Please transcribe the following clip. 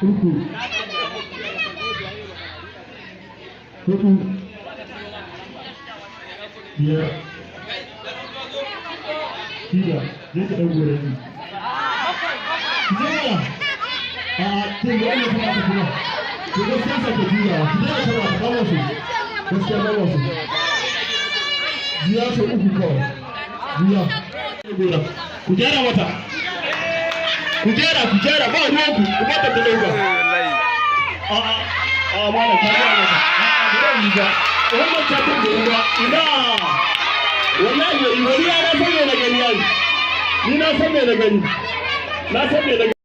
uku, hudu, biyar, shida, zai ka ɗan gore ni. Jira! A kin da wani kuma ta kuma. Ki ga sai ka jira, ki da ta ba ta wasu. Gaskiya ba wasu. Jiya so uku kawai. Jiya. Ku gyara mata. Ku gyara ba ruwan ku ba ta dauka. A mana ta gyara mata. A ba ni ba. Wannan ta ta ruwa. Ina. Wallahi wani ya na san me na gani yayi. Ni na san me na gani. Na san me na